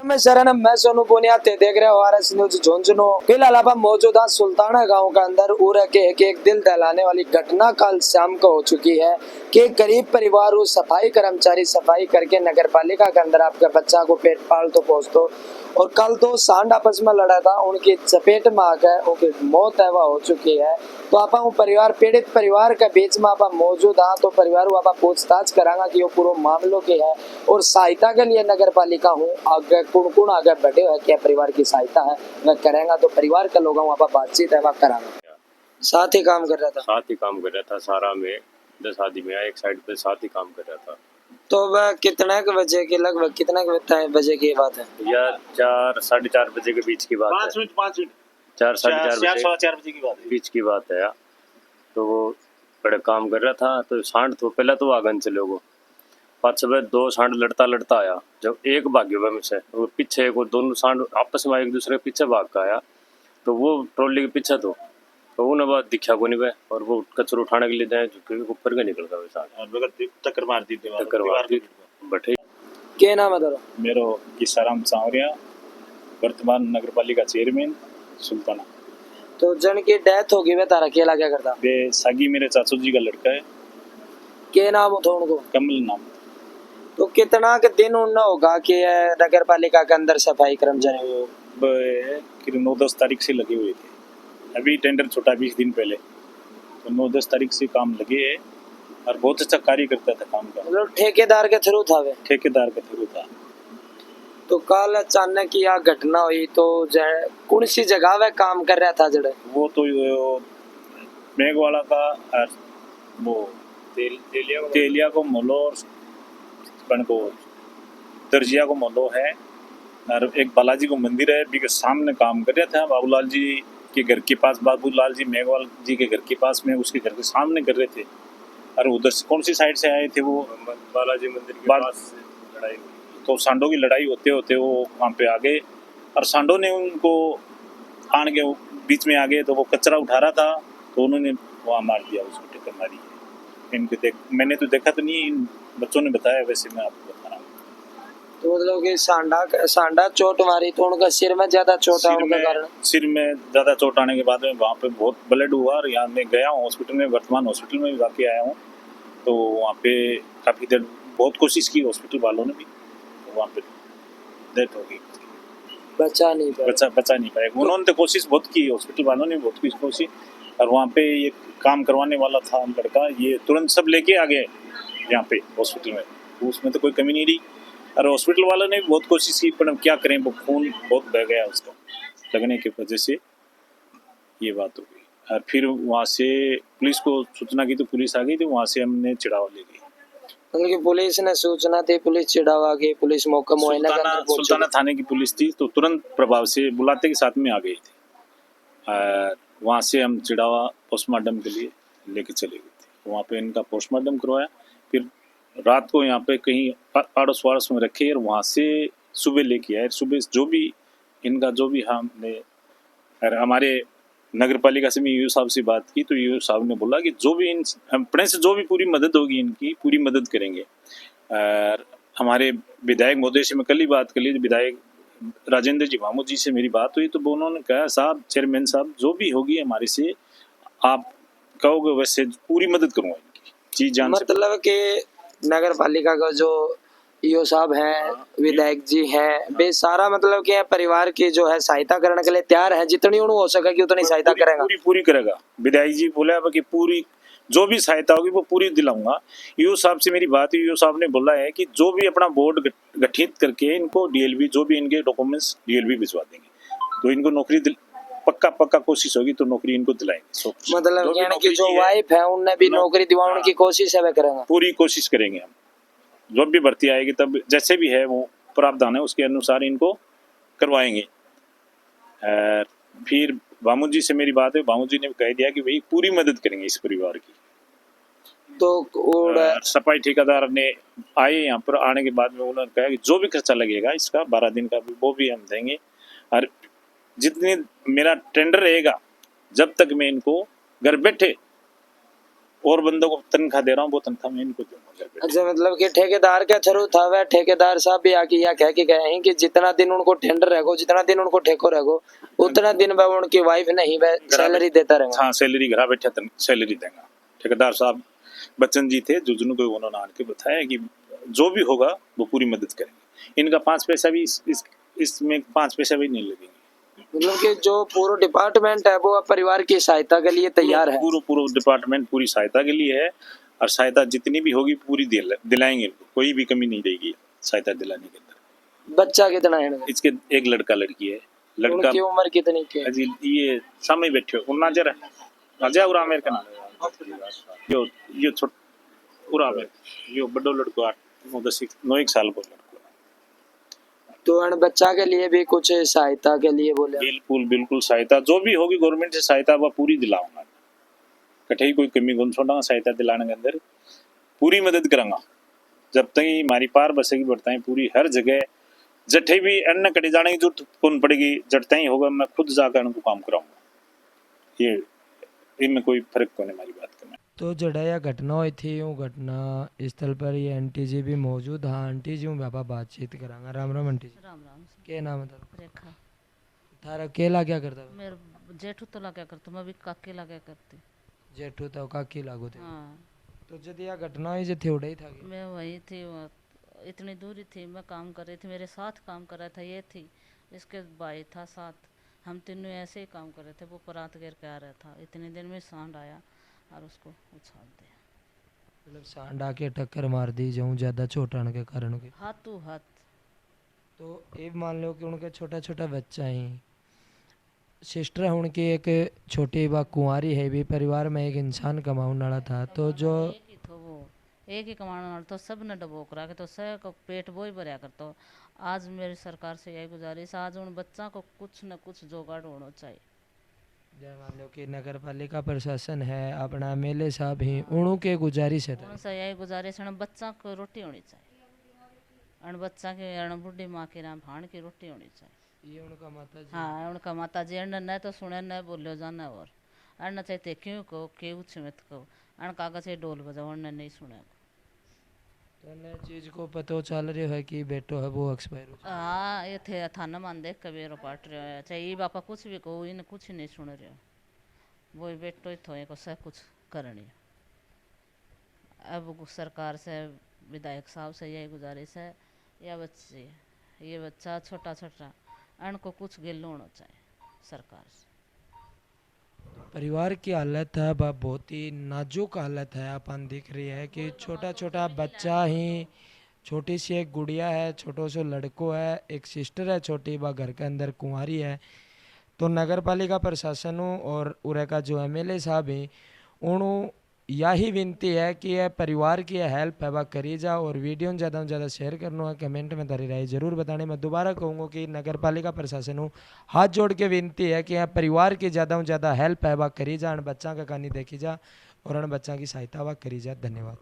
मैं शरण मैं सोनू पुनिया ते देख रहे हो आरएस न्यूज झुंझुनू। फिलहाल आप मौजूदा सुल्ताना गांव के अंदर उर के एक दिल दहलाने वाली घटना कल शाम को हो चुकी है कि गरीब परिवार और सफाई कर्मचारी सफाई करके नगर पालिका के अंदर आपके बच्चा को पेट पाल तो पहुँच दो और कल तो सांड आपस में लड़ा था, उनकी चपेट में आकर उनकी मौत है वह हो चुकी है। तो आप परिवार पीड़ित परिवार के बीच में आप मौजूद हाँ तो परिवार को आप पूछताछ करांगा कि वो पूरा मामलों के है और सहायता के लिए नगर पालिका हूँ आगे कौन आगे बढ़े है क्या परिवार की सहायता है वह करेंगे। तो परिवार के लोगों आप बातचीत है वह करांगा। साथ ही काम कर रहा था सारा में 10 आदमी है एक साइड पे साथ ही काम कर रहा था। तो वह कितने के बजे की लगभग कितने बजे की बात है? या 4 साढ़े 4 बजे के बीच की बात है। 5 मिनट 4 साढ़े 4 बजे 4 बजे की बात है बीच की बात है। तो वो बड़े काम कर रहा था तो सांड तो पहले तो आगन चले वो 5 सुबह 2 सांड लड़ता आया। जब एक भाग्य में से वो पीछे को दोनों सांड आपस में एक दूसरे के पीछे भाग का आया तो वो ट्रॉली के पीछे तो उन्हें बात दिखा को नहीं और वो कचरा उठाने के लिए जाए जो ऊपर का निकल गया वैसा टक्कर मार दी बटे। क्या नाम है तेरा? मेरो किसाराम सांवरिया, वर्तमान नगर पालिका चेयरमैन सुल्ताना। तो जन की डेथ होगी वे तारा केला क्या करता? वे सागी मेरे चाचू जी का लड़का है। क्या नाम हो तो उनको? कमल नाम। तो कितना के दिन उन्ना होगा कि नगर पालिका के अंदर सफाई कर्मचारी? 9-10 तारीख से लगे हुए थे, अभी टेंडर छोटा 20 दिन पहले, तो 9-10 तारीख से काम लगे है और बहुत अच्छा कार्य करता था काम का। मतलब ठेकेदार के थ्रू था वे? ठेकेदार के थ्रू था। तो कल अचानक यह घटना हुई तो कौन सी जगह वे काम कर रहा था जड़े? वो तो मेघवाला का और वो तेलिया को मोलो और को दर्जिया को मोलो है और एक बालाजी को मंदिर है भी के सामने काम कर रहा था। बाबूलाल जी के घर के पास, बाबूलाल जी मेघवाल जी के घर के पास में उसके घर के सामने कर रहे थे और उधर से कौन सी साइड से आए थे वो बालाजी मंदिर के पास लड़ाई हुई तो सांडों की लड़ाई होते होते वो वहाँ पे आ गए और सांडों ने उनको आन के बीच में आ गए तो वो कचरा उठा रहा था तो उन्होंने वहाँ मार दिया, उसको टक्कर मारी है। मैंने तो देखा तो नहीं, इन बच्चों ने बताया, वैसे मैं आपको बता रहा हूँ। तो मतलब कि सांडा चोट मारी तो उनका सिर में ज्यादा चोट आने के कारण? सिर में ज्यादा चोट आने के बाद में वहाँ पे बहुत ब्लड हुआ और यहाँ मैं गया हूँ हॉस्पिटल में, वर्तमान हॉस्पिटल में भी जाके आया हूँ। तो वहाँ पे काफी देर बहुत कोशिश की हॉस्पिटल वालों ने भी, तो वहाँ पे डेथ हो गई, बचा नहीं पाए। उन्होंने तो कोशिश बहुत की, हॉस्पिटल वालों ने बहुत कोशिश और वहाँ पे ये काम करवाने वाला था लड़का, ये तुरंत सब लेके आ गए यहाँ पे हॉस्पिटल में, उसमें तो कोई कमी नहीं रही और हॉस्पिटल वालों ने भी बहुत कोशिश की पर क्या करें, वो खून बहुत बह गया उसका लगने की वजह से ये बात हो गई। और फिर वहाँ से पुलिस को सूचना की तो पुलिस आ गई, तो वहाँ से हमने चिड़ावा ले गई। उनकी पुलिस ने सूचना दी, पुलिस चिड़ावा गई, पुलिस मौका मुआयना करने पहुंची। सुल्ताना थाने की पुलिस थी तो तुरंत प्रभाव से बुलाते के साथ में आ गई थी। वहाँ से हम चिड़ावा पोस्टमार्टम के लिए लेके चले गए थे, वहाँ पे इनका पोस्टमार्टम करवाया, फिर रात को यहाँ पे कहीं आड़ोस वाड़ोस में रखे और वहाँ से सुबह लेके आए। सुबह जो भी इनका जो भी हमने हमारे नगर पालिका से भी यूँ साहब से बात की तो यूँ साहब ने बोला कि जो भी इन अपने से जो भी पूरी मदद होगी इनकी पूरी मदद करेंगे। और हमारे विधायक महोदय से मैं कल ही बात कर ली, विधायक राजेंद्र जी भामू जी से मेरी बात हुई तो उन्होंने कहा साहब चेयरमैन साहब जो भी होगी हमारे से आप कहोगे वैसे पूरी मदद करूँगा इनकी चीज जान। मतलब कि नगर पालिका का जो ईओ साहब हैं, विधायक जी हैं, वे सारा मतलब कि परिवार की जो है सहायता करने के लिए तैयार है, जितनी उन्होंने हो सकेगी उतनी सहायता करेगा, पूरी करेगा। विधायक जी बोला कि पूरी जो भी सहायता होगी वो पूरी दिलाऊंगा। ईओ साहब से मेरी बात हुई, ईओ साहब ने बोला है कि जो भी अपना बोर्ड गठित करके इनको डीएलबी जो भी इनके डॉक्यूमेंट्स डीएलबी भिजवा देंगे तो इनको नौकरी पक्का कोशिश होगी तो नौकरी इनको दिलाएंगे। मतलब यानी कि जो वाइफ है उनने भी नौकरी दिलाने की कोशिश है, करेंगे, पूरी कोशिश करेंगे हम। जब भी भर्ती आएगी तब जैसे भी है वो प्रावधान है उसके अनुसार इनको करवाएंगे। फिर भामू जी से मेरी बात है, भामू जी ने कह दिया कि भाई पूरी मदद करेंगे इस परिवार की। तो सफाई ठेकेदार ने आए यहाँ पर, आने के बाद में उन्होंने कहा कि जो भी खर्चा लगेगा इसका 12 दिन का वो भी हम देंगे और जितने मेरा टेंडर रहेगा जब तक मैं इनको घर बैठे और बंदों को तनख्वाह दे रहा हूँ, वो तनख्वाह मैं इनको दूंगा घर बैठे। अच्छा, मतलब कि ठेकेदार के थ्रू था वह ठेकेदार साहब भी आके या कह के गए हैं कि जितना दिन उनको टेंडर रहेगो, जितना दिन उनको ठेको रहेगो, उतना दिन वह उनकी वाइफ नहीं वह सैलरी देता रहेगा। हाँ, सैलरी घर बैठे सैलरी देगा। ठेकेदार साहब बच्चन जी थे, जो जिनको उन्होंने आके बताया कि जो भी होगा वो पूरी मदद करेंगे। इनका 5 पैसा भी इसमें 5 पैसा भी नहीं लगेंगे। मतलब कि जो पूरा डिपार्टमेंट है वो अब परिवार की सहायता के लिए तैयार है। पूरा डिपार्टमेंट पूरी सहायता के लिए है, और सहायता जितनी भी होगी पूरी दिलाएंगे इनको, कोई भी कमी नहीं रहेगी सहायता दिलाने के अंदर। बच्चा कितना है इनका? इसके एक लड़का लड़की है। लड़का उनकी उम्र कितनी की है? अजी ये सामने बैठे हो नाजर है, नाजर उरा मेरे का नाम यो छोट उरा में यो बड़ो लड़को 9 साल को लड़को। तो अन बच्चा के लिए भी कुछ सहायता के लिए बोले? बिल्कुल सहायता जो भी होगी गवर्नमेंट से सहायता वह पूरी दिलाऊंगा। कठई कोई कमी गुण छोड़ा सहायता दिलाने के अंदर पूरी मदद करूंगा। जब तक हमारी पार बसेगी बढ़ता पूरी हर जगह जठे भी अन्न कटे जाने की जरूरत कौन पड़ेगी, जटता ही होगा मैं खुद जाकर उनको काम कराऊंगा। ये इनमें कोई फर्क कौन है हमारी बात करना। तो जड़ा यह घटना हुई थी वो घटना स्थल पर ये आंटी जी भी मौजूद। हाँ आंटी जी, हूँ बाबा बातचीत करांगा। राम राम आंटी जी। राम राम से। क्या नाम है तारा? रेखा। थारा अकेला क्या करता है? मेरे जेठू तो लगा करता, मैं भी काके लगा करती। जेठू तो काकी लागू थे। हाँ, तो जब यह घटना हुई जो थी उड़े था कि? मैं वही थी, इतनी दूरी थी, मैं काम कर रही थी, मेरे साथ काम कर रहा था, ये थी, इसके भाई था साथ, हम तीनों ऐसे ही काम कर रहे थे। वो परात गिर के आ रहा था, इतने दिन में सांड आया और उसको उछाल दिया। मतलब सांड आके टक्कर मार दी जाऊँ ज़्यादा चोट आने के कारण के? हाथों हाथ। तो ये मान लो कि उनके छोटा छोटा बच्चा ही सिस्टर है उनकी, एक छोटी बा कुंवारी है भी, परिवार में एक इंसान कमाने वाला था। तो जो एक ही थो वो, एक ही कमाने वाला तो सब ने डबोक रहा के तो सब को पेट वो ही भरया करता। आज मेरी सरकार से यही गुजारिश, आज उन बच्चा को कुछ न कुछ जुगाड़ होना चाहिए। जय मान लो कि नगर पालिका प्रशासन है, अपना एमएलए साहब ही, उन्हों के गुजारिश है। उनसे यही गुजारिश है, बच्चा को रोटी होनी चाहिए, अन बच्चा के अन बुढ़ी माँ की राम भाण की रोटी होनी चाहिए। ये उनका माता जी। हाँ, उनका माता जी अन्न न तो सुने न बोलो जाना, और अन्न चाहते क्यों कहो क्यों छिमत कहो, अन कागज डोल बजाओ अन्न नहीं सुने। तो अन्य चीज को पता चल रही है कि बेटो है वो एक्सपायर हो चुका। हाँ, ये थे थाना मान देख कभी पाट रहे हो, चाहे ये बापा कुछ भी कहो, इन कुछ नहीं सुन रहे हो, वो बेटो ही थो को सब कुछ करनी। अब सरकार से विधायक साहब से यही गुजारिश है, या बच्ची ये बच्चा छोटा छोटा अन को कुछ गिल होना चाहिए सरकार से। परिवार की हालत है वह बहुत ही नाजुक हालत है। अपन दिख रही है कि छोटा छोटा बच्चा ही, छोटी सी एक गुड़िया है, छोटो सो लड़को है, एक सिस्टर है छोटी, वह घर के अंदर कुंवारी है। तो नगर पालिका प्रशासन और उरे का जो एमएलए साहब हैं उन्होंने यही विनती है कि यह परिवार की हेल्प है वह करी जा, और वीडियो ज़्यादा से ज़्यादा शेयर करना है, कमेंट में तारी राय जरूर बताने। मैं दोबारा कहूँगा कि नगर पालिका प्रशासन हाथ जोड़ के विनती है कि यह परिवार की ज़्यादा से ज़्यादा हेल्प है वह करी जा, बच्चा का कहानी देखी जा और उन बच्चा की सहायता वह करी जा। धन्यवाद।